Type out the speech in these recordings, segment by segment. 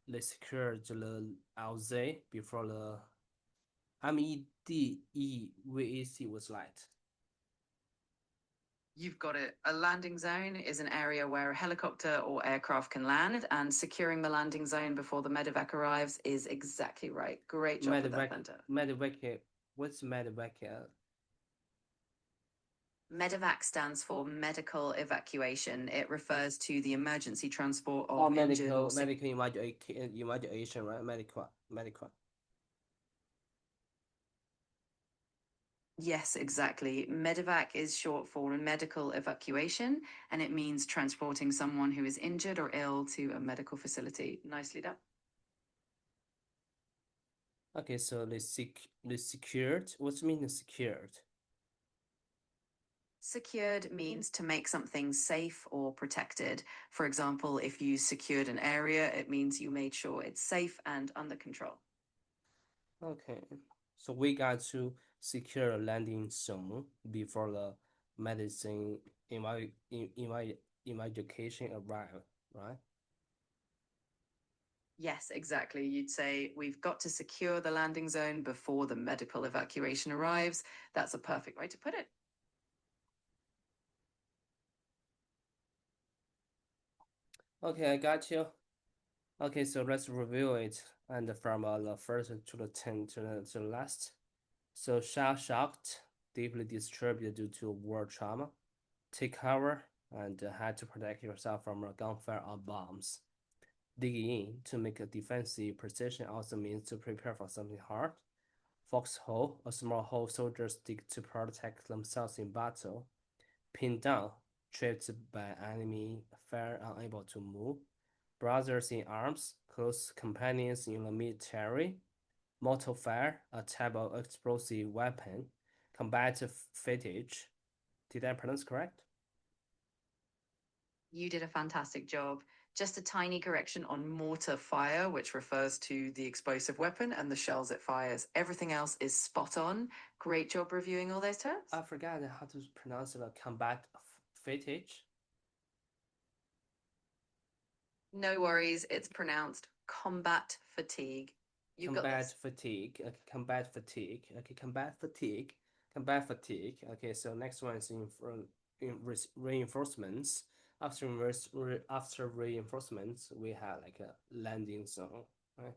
they secured the LZ before the MEDEVAC was light. You've got it. A landing zone is an area where a helicopter or aircraft can land, and securing the landing zone before the medevac arrives is exactly right. Great job with that, Medevac, Benta. medevac, what's medevac? Medevac stands for medical evacuation. It refers to the emergency transport Oh, of injured or medical, sick. medical evacuation, right? Medical. Yes, exactly. Medevac is short for medical evacuation, and it means transporting someone who is injured or ill to a medical facility. Nicely done. Okay, so they secured. What's mean secured? Secured means to make something safe or protected. For example, if you secured an area, it means you made sure it's safe and under control. Okay, so we got to secure a landing zone before the medicine evacuation arrive, right? Yes, exactly. You'd say, we've got to secure the landing zone before the medical evacuation arrives. That's a perfect way to put it. Okay, I got you. Okay, so let's review it and from the first to the 10 to the last. So shell shocked, deeply disturbed due to war trauma. Take cover and had to protect yourself from a gunfire or bombs. Digging in to make a defensive position also means to prepare for something hard. Foxhole, a small hole soldiers dig to protect themselves in battle. Pinned down, trapped by enemy fire, unable to move. Brothers in arms, close companions in the military. Mortar fire, a type of explosive weapon. Combat fatigue. Did I pronounce correct? You did a fantastic job. Just a tiny correction on mortar fire, which refers to the explosive weapon and the shells it fires. Everything else is spot on. Great job reviewing all those terms. I forgot how to pronounce the combat fatigue. No worries, it's pronounced combat fatigue. You've got Combat this. fatigue. Okay, combat fatigue. Okay, combat fatigue. Combat fatigue. Okay, so next one is in reinforcements. After reinforcements, we have like a landing zone, right?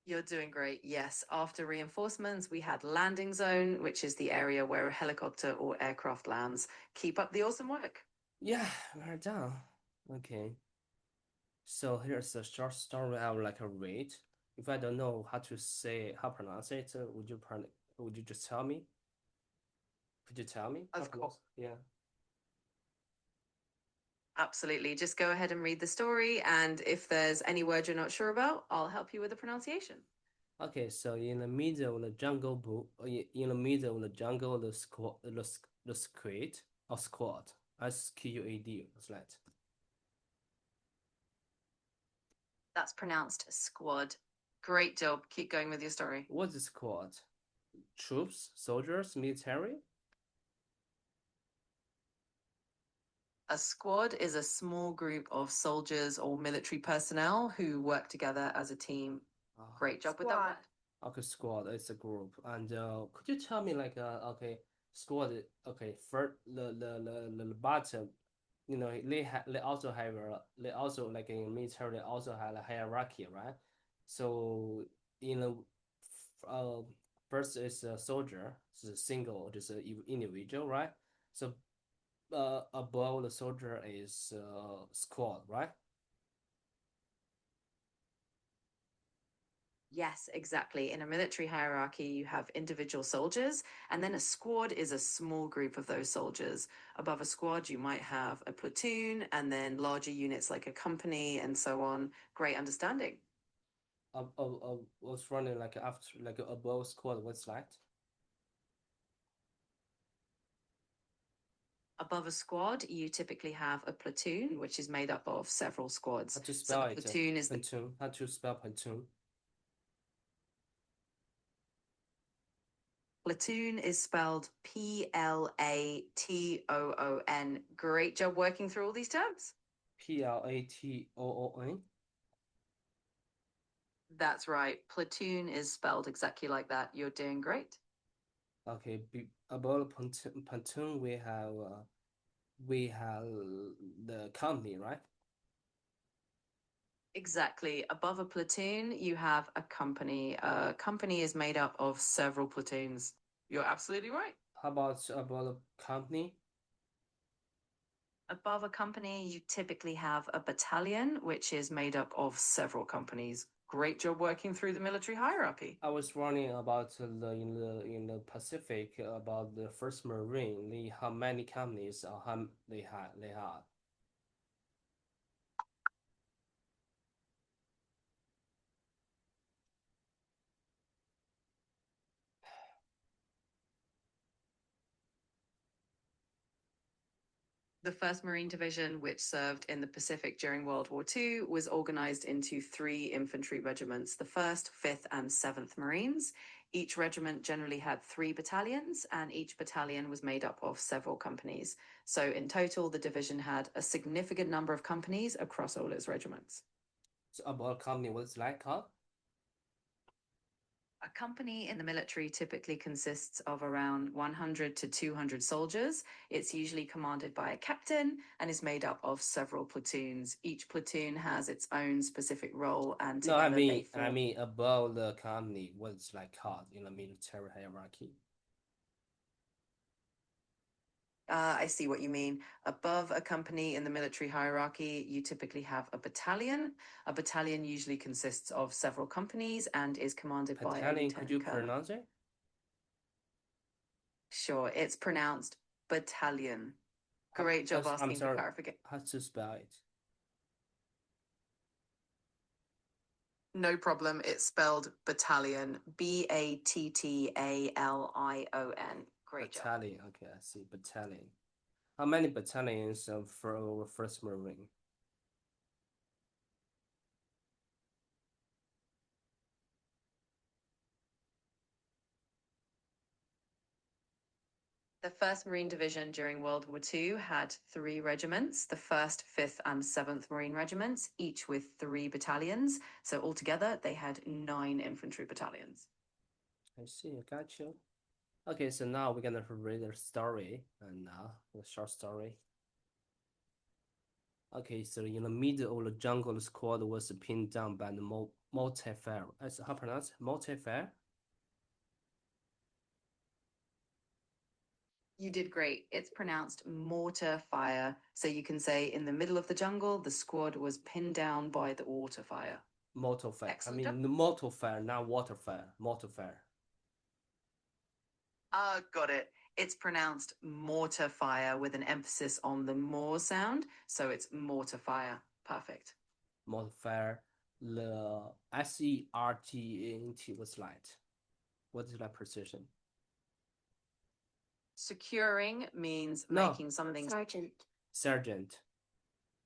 You're doing great. Yes, after reinforcements, we had landing zone, which is the area where a helicopter or aircraft lands. Keep up the awesome work. Yeah, we're done. Okay, so here's a short story I would like to read. If I don't know how pronounce it, would you just tell me? Could you tell me how Of course. pronounce? Yeah. Absolutely. Just go ahead and read the story. And if there's any word you're not sure about, I'll help you with the pronunciation. Okay, so in the middle of the jungle, in the middle of the jungle, the squid or squad, SQAD, what's that? That's pronounced squad. Great job. Keep going with your story. What's the squad? Troops, soldiers, military? A squad is a small group of soldiers or military personnel who work together as a team. Great job with that word. Okay, squad, it's a group. And could you tell me like okay, squad, okay, first the bottom, they also like in military they also have a hierarchy, right? So in the uh first is a soldier, it's a single, just an individual, right? So above the soldier is squad, right? Yes, exactly. In a military hierarchy, you have individual soldiers, and then a squad is a small group of those soldiers. Above a squad, you might have a platoon, and then larger units like a company, and so on. Great understanding. Was running like after like above squad, what's that? Above a squad, you typically have a platoon, which is made up of several How squads. to So spell a it? platoon is the Platoon. How to spell platoon? platoon is spelled Platoon. Great job working through all these terms. Platoon. That's right. Platoon is spelled exactly like that. You're doing great. Okay, above platoon we have the company, right? Exactly. Above a platoon, you have a company. A company is made up of several platoons. You're absolutely right. How about above the company? Above a company, you typically have a battalion, which is made up of several companies. Great job working through the military hierarchy. I was wondering about the Pacific about the first Marine. How many companies how they had. The 1st Marine Division, which served in the Pacific during World War II, was organized into 3 infantry regiments: the 1st, 5th, and 7th Marines. Each regiment generally had 3 battalions, and each battalion was made up of several companies. So, in total, the division had a significant number of companies across all its regiments. So about company, what's like called? A company in the military typically consists of around 100 to 200 soldiers. It's usually commanded by a captain and is made up of several platoons. Each platoon has its own specific role, and No, I together they mean form. above the company, what's like called in the military hierarchy? I see what you mean. Above a company in the military hierarchy, you typically have a battalion. A battalion usually consists of several companies and is commanded by a Battalion, could you lieutenant colonel. pronounce it? Sure, it's pronounced battalion. Great job I'm asking for sorry, clarification. how to spell it? No problem. It's spelled battalion. Battalion. Great job. Battalion. Okay, I see. Battalion. How many battalions for our first Marine? The 1st Marine Division during World War II had 3 regiments: the 1st, 5th, and 7th Marine Regiments, each with 3 battalions. So altogether, they had 9 infantry battalions. I see. I got you. Okay, so now we're gonna read the story and the short story. Okay, so in the middle of the jungle, the squad was pinned down by the Multifair. How pronounce Multifair? You did great. It's pronounced mortar fire. So you can say in the middle of the jungle, the squad was pinned down by the water fire. Multifair. I Excellent mean, the Multifair, not water fire. Multifair. Got it. It's pronounced mortar fire with an emphasis on the more sound. So it's mortar fire. Perfect. Multifair. The SERGENT was light. What is that precision? Securing means No. making something. Sergeant. Sergeant.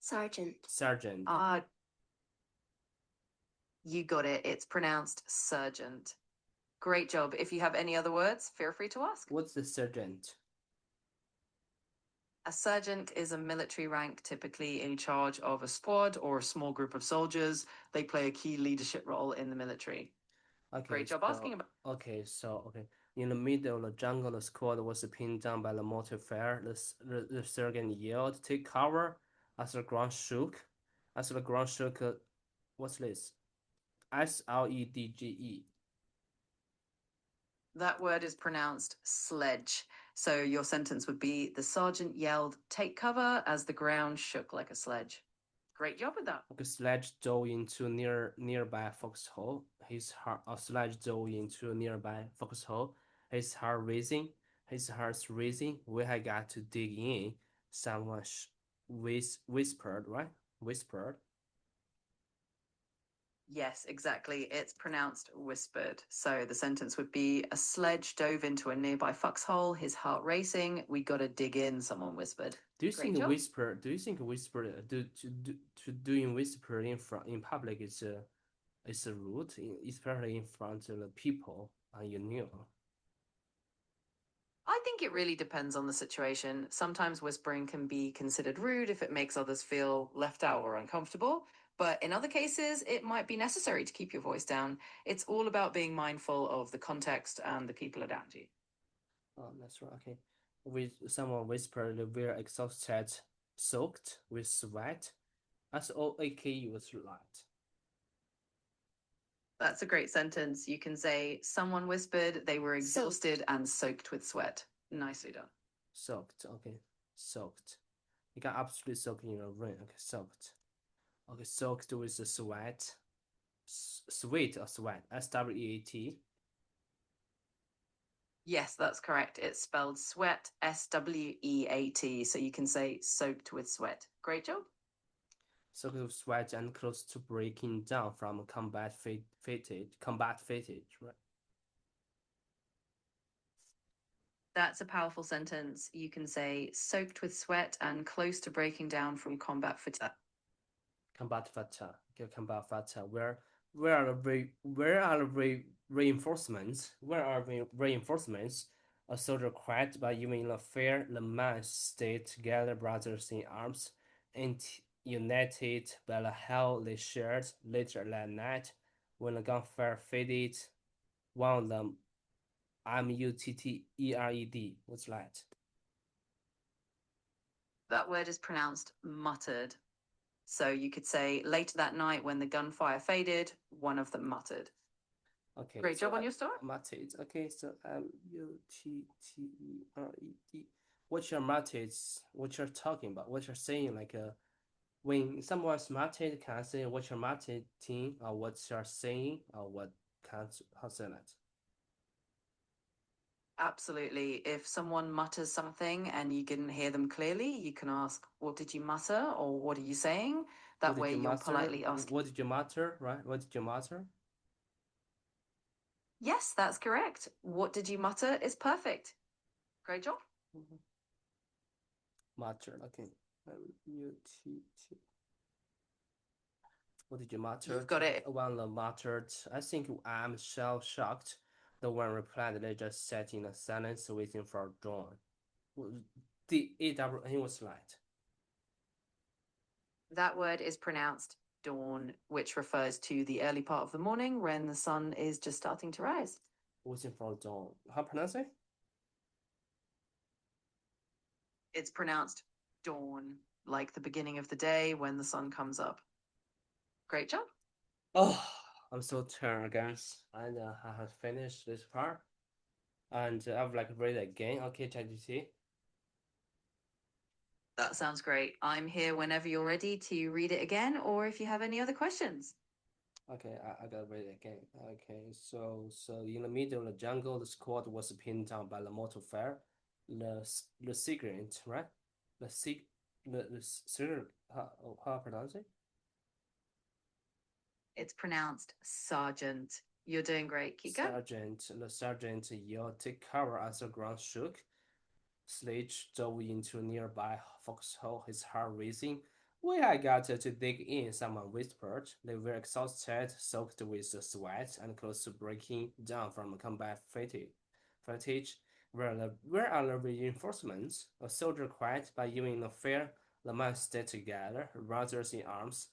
Sergeant. Sergeant. You got it. It's pronounced sergeant. Great job. If you have any other words, feel free to ask. What's the sergeant? A sergeant is a military rank typically in charge of a squad or a small group of soldiers. They play a key leadership role in the military. Okay, Great job so, asking about. Okay, in the middle of the jungle, the squad was pinned down by the Multifair. The sergeant yelled, "Take cover!" As the ground shook. What's this? SLEDGE. That word is pronounced sledge. So your sentence would be: the sergeant yelled, "Take cover," as the ground shook like a sledge. Great job with that. Okay, sledge dove into nearby foxhole. Sledge dove into a nearby foxhole. His heart racing. His heart's racing. We had got to dig in. Someone whispered, right? Whispered. Yes, exactly. It's pronounced whispered. So the sentence would be: a sledge dove into a nearby foxhole, his heart racing. We gotta dig in, someone whispered. Do you Great think job. whisper? Do you think whisper doing whisper in public is rude, especially in front of the people you knew? I think it really depends on the situation. Sometimes whispering can be considered rude if it makes others feel left out or uncomfortable. But in other cases, it might be necessary to keep your voice down. It's all about being mindful of the context and the people around you. Oh, that's right. Okay. With someone whispered, we're exhausted, soaked with sweat. SOAK was light. That's a great sentence. You can say, someone whispered they were exhausted and soaked with sweat. Nicely done. Soaked. Okay. Soaked. You got absolutely soaked in the rain. Okay. Soaked. Okay. Soaked with the sweat. Sweet or sweat. SWEAT. Yes, that's correct. It's spelled sweat, SWEAT. So you can say soaked with sweat. Great job. Soaked with sweat and close to breaking down from combat fatigue, right? That's a powerful sentence. You can say soaked with sweat and close to breaking down from combat fatigue. Combat fatigue. Okay, combat fatigue. Where are the reinforcements? Where are reinforcements? A soldier cried, but even in a fair, the men stayed together, brothers in arms, and united by the hell they shared. Later that night, when the gunfire faded, one of them, Muttered, was that? That word is pronounced muttered. So you could say later that night when the gunfire faded, one of them muttered. Okay, Great so job on your start. muttered. Okay, so Muttered. What you're muttered? What you're talking about? What you're saying? Like when someone's muttered, can I say what you're muttered or what you're saying, or what can't how say that? Absolutely. If someone mutters something and you didn't hear them clearly, you can ask, what did you mutter? Or what are you saying? What That did way you you're mutter? politely asking. What did you mutter? Right? What did you mutter? Yes, that's correct. What did you mutter is perfect. Great job. Mhm. Mutter. Okay. Muttered. What did you You've mutter? got it. One muttered, I think I'm shell shocked. The one replied, they just sat in a silence waiting for dawn. The AWN was light. That word is pronounced dawn, which refers to the early part of the morning when the sun is just starting to rise. Waiting for dawn. How pronounce it? It's pronounced dawn, like the beginning of the day when the sun comes up. Great job. Oh, I'm so tired, guys. And I have finished this part. And I would like to read it again. Okay, ChatGPT. That sounds great. I'm here whenever you're ready to read it again, or if you have any other questions. Okay, I gotta read it again. Okay, so in the middle of the jungle, the squad was pinned down by the mortal fire. The cigarette, right? The sig the cigarette. How I pronounce it? It's pronounced sergeant. You're doing great. Keep going. The sergeant yelled, "Take cover!" as the ground shook. Sledge dove into a nearby foxhole, his heart racing. We had got to dig in, someone whispered. They were exhausted, soaked with sweat, and close to breaking down from combat fatigue. Where are the reinforcements? A soldier cried, but even in a fair, the men stayed together, brothers in arms,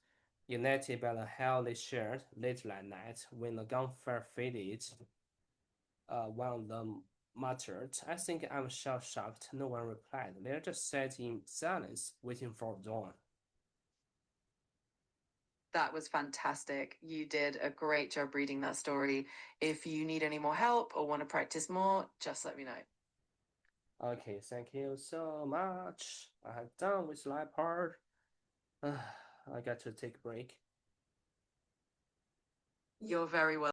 united by the hell they shared. Late that night, when the gunfire faded, one of them muttered, I think I'm shell shocked. No one replied. They just sat in silence, waiting for dawn. That was fantastic. You did a great job reading that story. If you need any more help or want to practice more, just let me know. Okay, thank you so much. I have done with my part. I got to take a break. You're very welcome.